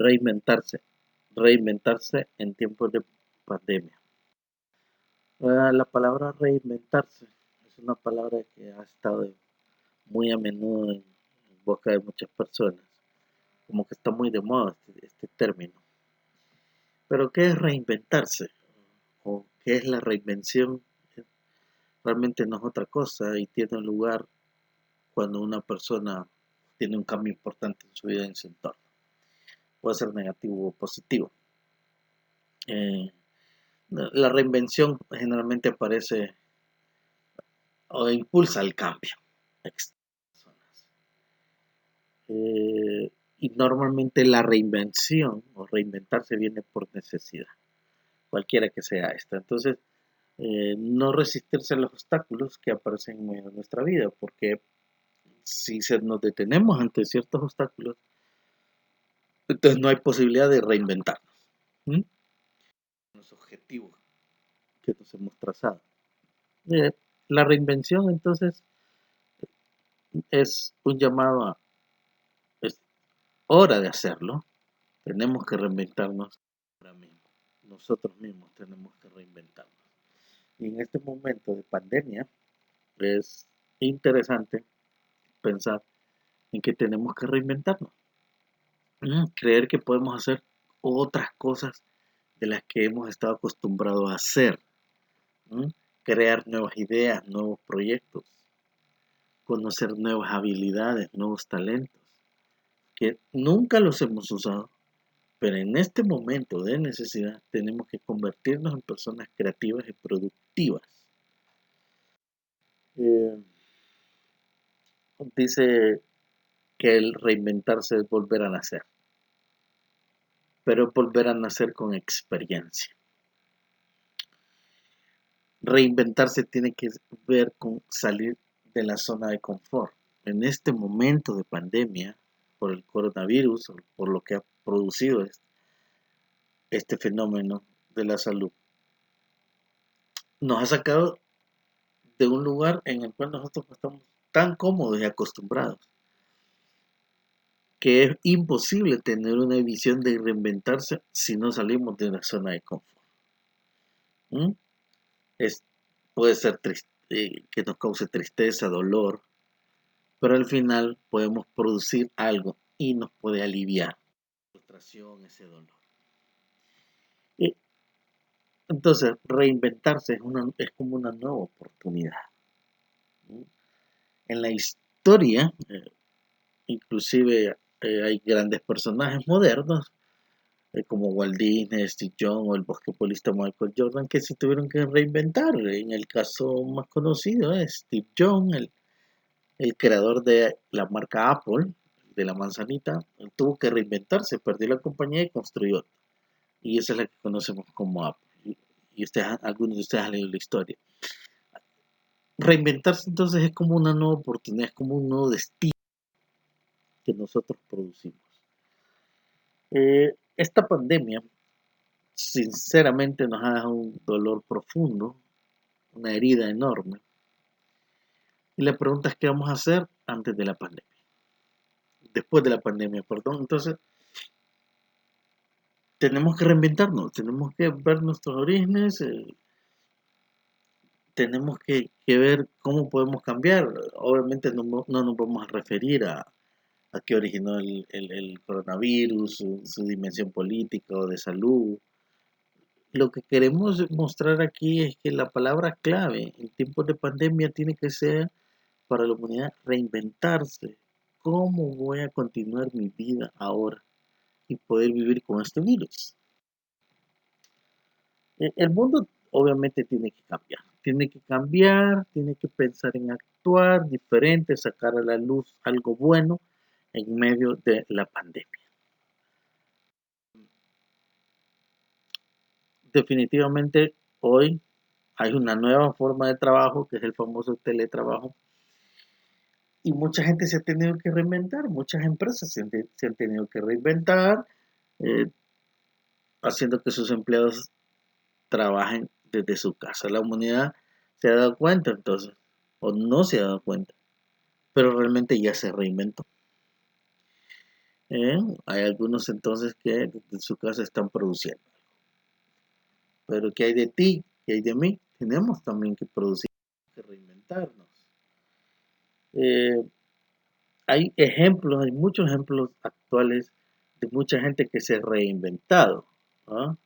Reinventarse, reinventarse en tiempos de pandemia. La palabra reinventarse es una palabra que ha estado muy a menudo en boca de muchas personas, como que está muy de moda este término. Pero ¿qué es reinventarse? ¿O qué es la reinvención? Realmente no es otra cosa y tiene lugar cuando una persona tiene un cambio importante en su vida y en su entorno. Puede ser negativo o positivo. La reinvención generalmente aparece o impulsa el cambio. Y normalmente la reinvención o reinventarse viene por necesidad, cualquiera que sea esta. Entonces, no resistirse a los obstáculos que aparecen en nuestra vida, porque si nos detenemos ante ciertos obstáculos, entonces no hay posibilidad de reinventarnos. ¿Mm? Los objetivos que nos hemos trazado. La reinvención entonces es un llamado a, es hora de hacerlo, tenemos que reinventarnos ahora mismo, nosotros mismos tenemos que reinventarnos. Y en este momento de pandemia es interesante pensar en que tenemos que reinventarnos, creer que podemos hacer otras cosas de las que hemos estado acostumbrados a hacer, crear nuevas ideas, nuevos proyectos, conocer nuevas habilidades, nuevos talentos, que nunca los hemos usado, pero en este momento de necesidad tenemos que convertirnos en personas creativas y productivas. Eh, Dice que el reinventarse es volver a nacer, pero es volver a nacer con experiencia. Reinventarse tiene que ver con salir de la zona de confort. En este momento de pandemia, por el coronavirus, por lo que ha producido este fenómeno de la salud, nos ha sacado de un lugar en el cual nosotros estamos tan cómodos y acostumbrados que es imposible tener una visión de reinventarse si no salimos de la zona de confort. ¿Mm? Puede ser que nos cause tristeza, dolor, pero al final podemos producir algo y nos puede aliviar la frustración, ese dolor. Y entonces, reinventarse es como una nueva oportunidad. En la historia, inclusive hay grandes personajes modernos, como Walt Disney, Steve Jobs o el basquetbolista Michael Jordan, que se tuvieron que reinventar. En el caso más conocido es Steve Jobs, el creador de la marca Apple, de la manzanita, tuvo que reinventarse, perdió la compañía y construyó. Y esa es la que conocemos como Apple. Y algunos de ustedes han leído la historia. Reinventarse entonces es como una nueva oportunidad, es como un nuevo destino que nosotros producimos. Esta pandemia, sinceramente, nos ha dejado un dolor profundo, una herida enorme. Y la pregunta es: ¿qué vamos a hacer antes de la pandemia? Después de la pandemia, perdón. Entonces, tenemos que reinventarnos, tenemos que ver nuestros orígenes, tenemos que ver cómo podemos cambiar. Obviamente no nos vamos a referir a qué originó el coronavirus, su dimensión política o de salud. Lo que queremos mostrar aquí es que la palabra clave en tiempos de pandemia tiene que ser para la humanidad reinventarse. ¿Cómo voy a continuar mi vida ahora y poder vivir con este virus? El mundo obviamente tiene que pensar en actuar diferente, sacar a la luz algo bueno en medio de la pandemia. Definitivamente hoy hay una nueva forma de trabajo que es el famoso teletrabajo y mucha gente se ha tenido que reinventar, muchas empresas se han tenido que reinventar, eh, haciendo que sus empleados trabajen desde su casa. La humanidad se ha dado cuenta entonces, o no se ha dado cuenta, pero realmente ya se reinventó. ¿eh? Hay algunos entonces que desde su casa están produciendo. Pero ¿qué hay de ti? ¿Qué hay de mí? Tenemos también que producir, que reinventarnos. Eh, hay muchos ejemplos actuales de mucha gente que se ha reinventado. ¿Ah?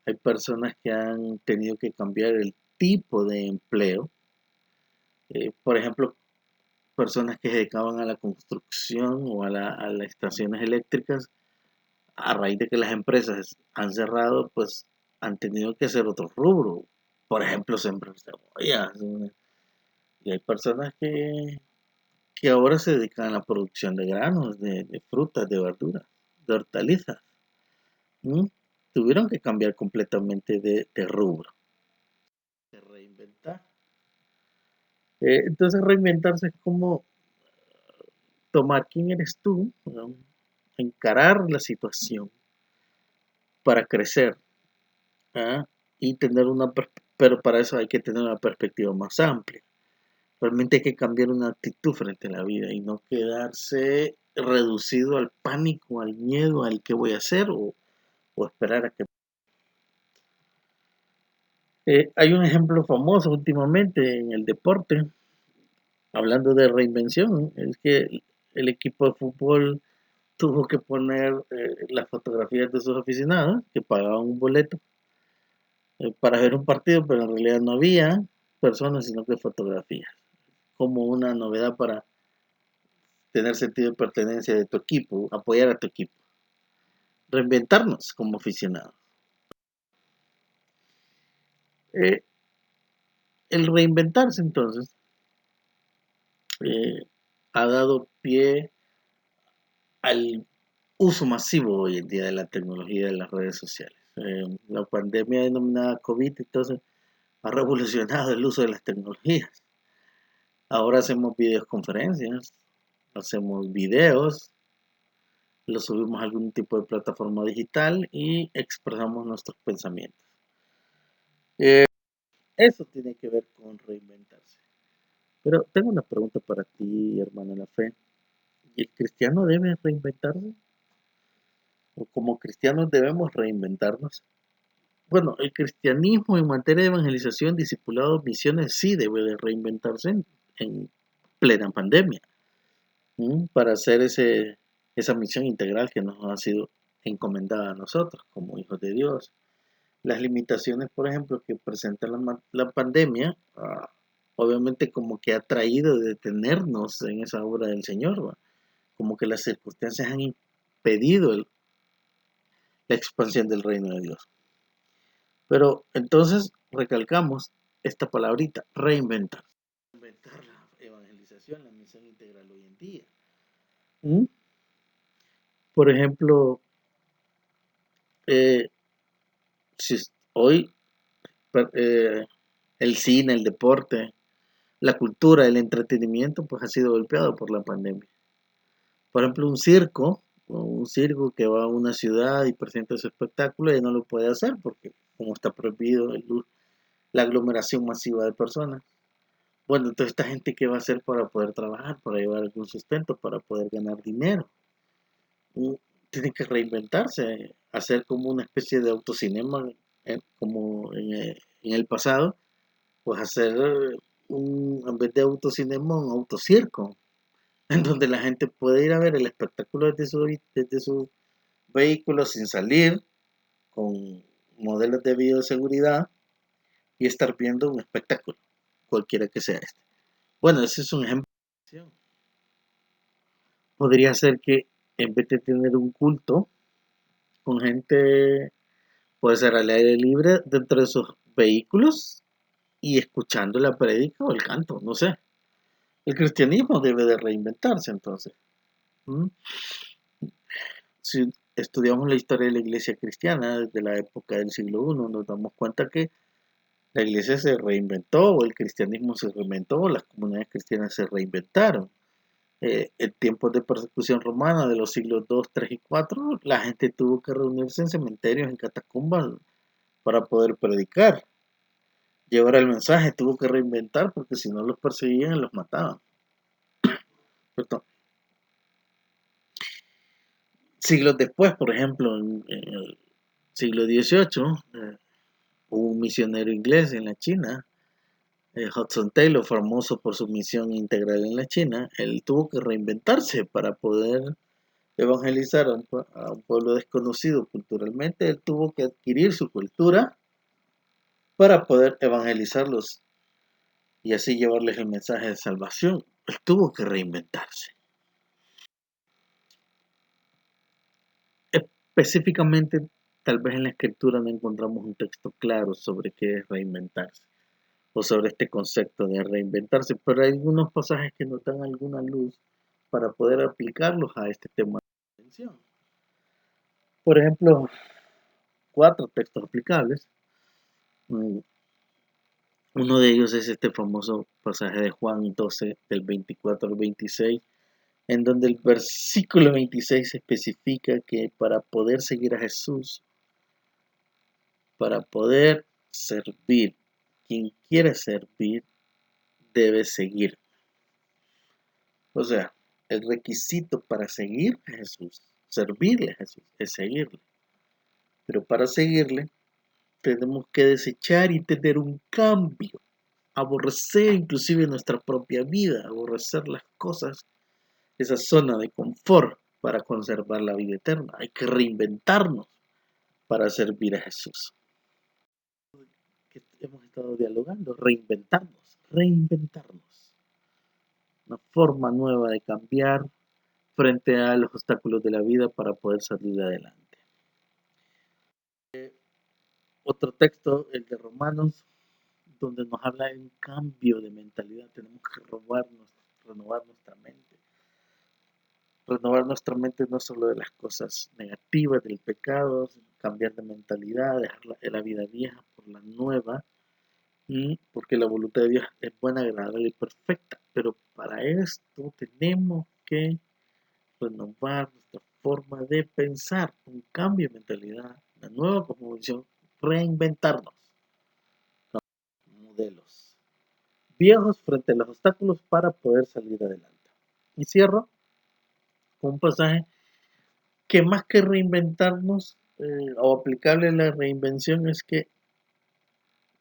Hay personas que han tenido que cambiar el tipo de empleo. Por ejemplo, personas que se dedicaban a la construcción o a las estaciones eléctricas, a raíz de que las empresas han cerrado, pues han tenido que hacer otro rubro. Por ejemplo, sembrar cebollas. Y hay personas que ahora se dedican a la producción de granos, de frutas, de verduras, de hortalizas. ¿Mm? Tuvieron que cambiar completamente de rubro, de reinventar. Entonces reinventarse es como tomar quién eres tú, ¿no? Encarar la situación para crecer, ¿ah? Y tener pero para eso hay que tener una perspectiva más amplia. Realmente hay que cambiar una actitud frente a la vida y no quedarse reducido al pánico, al miedo, al qué voy a hacer o esperar a que... Hay un ejemplo famoso últimamente en el deporte, hablando de reinvención, es que el equipo de fútbol tuvo que poner las fotografías de sus aficionados que pagaban un boleto para ver un partido, pero en realidad no había personas, sino que fotografías, como una novedad para tener sentido de pertenencia de tu equipo, apoyar a tu equipo, reinventarnos como aficionados. Eh, el reinventarse entonces eh, ha dado pie al uso masivo hoy en día de la tecnología y de las redes sociales. La pandemia denominada COVID entonces ha revolucionado el uso de las tecnologías. Ahora hacemos videoconferencias, hacemos videos, lo subimos a algún tipo de plataforma digital y expresamos nuestros pensamientos. Eh, Eso tiene que ver con reinventarse. Pero tengo una pregunta para ti, hermano de la fe. ¿Y el cristiano debe reinventarse? ¿O como cristianos debemos reinventarnos? Bueno, el cristianismo en materia de evangelización, discipulado, misiones, sí debe de reinventarse en plena pandemia. Para hacer esa misión integral que nos ha sido encomendada a nosotros como hijos de Dios. Las limitaciones, por ejemplo, que presenta la pandemia, obviamente como que ha traído de detenernos en esa obra del Señor, ¿va? Como que las circunstancias han impedido la expansión del reino de Dios. Pero entonces recalcamos esta palabrita, reinventar. Reinventar la evangelización, la misión integral hoy en día. ¿Mm? Por ejemplo, eh, si hoy eh, el cine, el deporte, la cultura, el entretenimiento, pues ha sido golpeado por la pandemia. Por ejemplo, un circo que va a una ciudad y presenta su espectáculo y no lo puede hacer porque como está prohibido la aglomeración masiva de personas. Bueno, entonces esta gente qué va a hacer para poder trabajar, para llevar algún sustento, para poder ganar dinero. Tiene que reinventarse, hacer como una especie de autocinema, como en el pasado, pues hacer en vez de autocinema, un autocirco, en donde la gente puede ir a ver el espectáculo desde su vehículo sin salir, con modelos de bioseguridad y estar viendo un espectáculo, cualquiera que sea este. Bueno, ese es un ejemplo. Podría ser que en vez de tener un culto con gente, puede ser al aire libre dentro de sus vehículos y escuchando la prédica o el canto, no sé. El cristianismo debe de reinventarse entonces. ¿Mm? Si estudiamos la historia de la iglesia cristiana desde la época del siglo I, nos damos cuenta que la iglesia se reinventó, el cristianismo se reinventó, las comunidades cristianas se reinventaron. En tiempos de persecución romana de los siglos II, III y IV, la gente tuvo que reunirse en cementerios, en catacumbas, para poder predicar. Llevar el mensaje, tuvo que reinventar porque si no los perseguían, los mataban. Perdón. Siglos después, por ejemplo, en el siglo XVIII, hubo un misionero inglés en la China, Hudson Taylor, famoso por su misión integral en la China. Él tuvo que reinventarse para poder evangelizar a un pueblo desconocido culturalmente. Él tuvo que adquirir su cultura para poder evangelizarlos y así llevarles el mensaje de salvación. Él tuvo que reinventarse. Específicamente, tal vez en la escritura no encontramos un texto claro sobre qué es reinventarse o sobre este concepto de reinventarse, pero hay algunos pasajes que nos dan alguna luz para poder aplicarlos a este tema de reinvención. Por ejemplo, 4 textos aplicables. Uno de ellos es este famoso pasaje de Juan 12, del 24 al 26, en donde el versículo 26 especifica que para poder seguir a Jesús, para poder servir, quien quiere servir debe seguir. O sea, el requisito para seguir a Jesús, servirle a Jesús, es seguirle. Pero para seguirle tenemos que desechar y tener un cambio, aborrecer inclusive nuestra propia vida, aborrecer las cosas, esa zona de confort para conservar la vida eterna. Hay que reinventarnos para servir a Jesús. Que hemos estado dialogando, reinventarnos. Una forma nueva de cambiar frente a los obstáculos de la vida para poder salir adelante. Otro texto, el de Romanos, donde nos habla de un cambio de mentalidad. Tenemos que renovar nuestra mente. Renovar nuestra mente no solo de las cosas negativas, del pecado, cambiar de mentalidad, dejar la vida vieja por la nueva, porque la voluntad de Dios es buena, agradable y perfecta. Pero para esto tenemos que renovar nuestra forma de pensar, un cambio de mentalidad, una nueva cosmovisión, reinventarnos modelos viejos frente a los obstáculos para poder salir adelante. Y cierro con un pasaje que más que reinventarnos o aplicable a la reinvención es que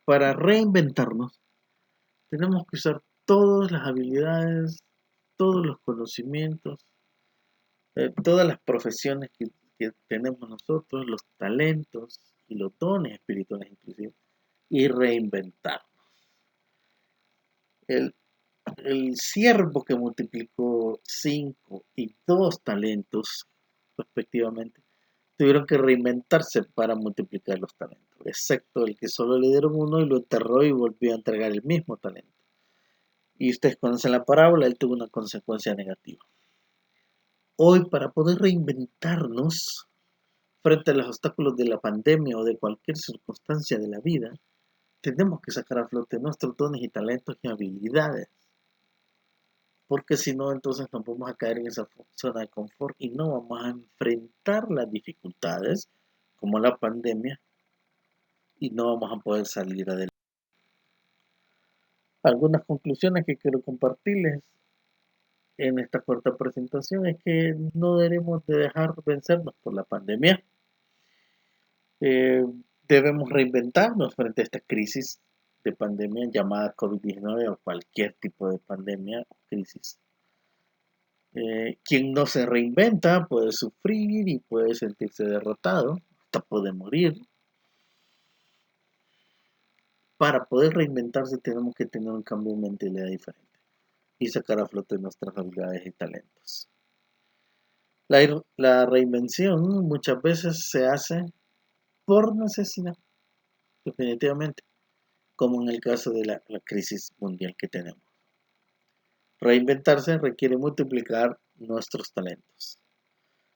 para reinventarnos tenemos que usar todas las habilidades, todos los conocimientos, todas las profesiones que tenemos nosotros, los talentos y los dones espirituales inclusive, y reinventarnos. El, el siervo que multiplicó 5 y 2 talentos respectivamente, tuvieron que reinventarse para multiplicar los talentos, excepto el que solo le dieron uno y lo enterró y volvió a entregar el mismo talento. Y ustedes conocen la parábola, él tuvo una consecuencia negativa. Hoy, para poder reinventarnos frente a los obstáculos de la pandemia o de cualquier circunstancia de la vida, tenemos que sacar a flote nuestros dones y talentos y habilidades. Porque si no, entonces nos vamos a caer en esa zona de confort y no vamos a enfrentar las dificultades como la pandemia y no vamos a poder salir adelante. Algunas conclusiones que quiero compartirles en esta corta presentación es que no debemos de dejar vencernos por la pandemia. Debemos reinventarnos frente a esta crisis de pandemia llamada COVID-19 o cualquier tipo de pandemia o crisis. Quien no se reinventa puede sufrir y puede sentirse derrotado, hasta puede morir. Para poder reinventarse tenemos que tener un cambio de mentalidad diferente y sacar a flote nuestras habilidades y talentos. La reinvención muchas veces se hace por necesidad, definitivamente, como en el caso de la crisis mundial que tenemos. Reinventarse requiere multiplicar nuestros talentos,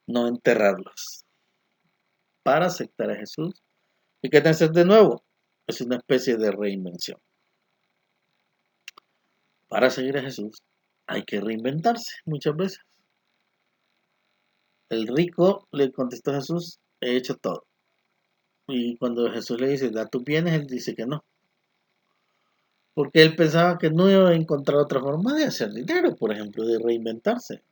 no enterrarlos. Para aceptar a Jesús hay que nacer de nuevo. Es una especie de reinvención. Para seguir a Jesús hay que reinventarse muchas veces. El rico le contestó a Jesús, he hecho todo. Y cuando Jesús le dice, da tus bienes, él dice que no. Porque él pensaba que no iba a encontrar otra forma de hacer dinero, por ejemplo, de reinventarse.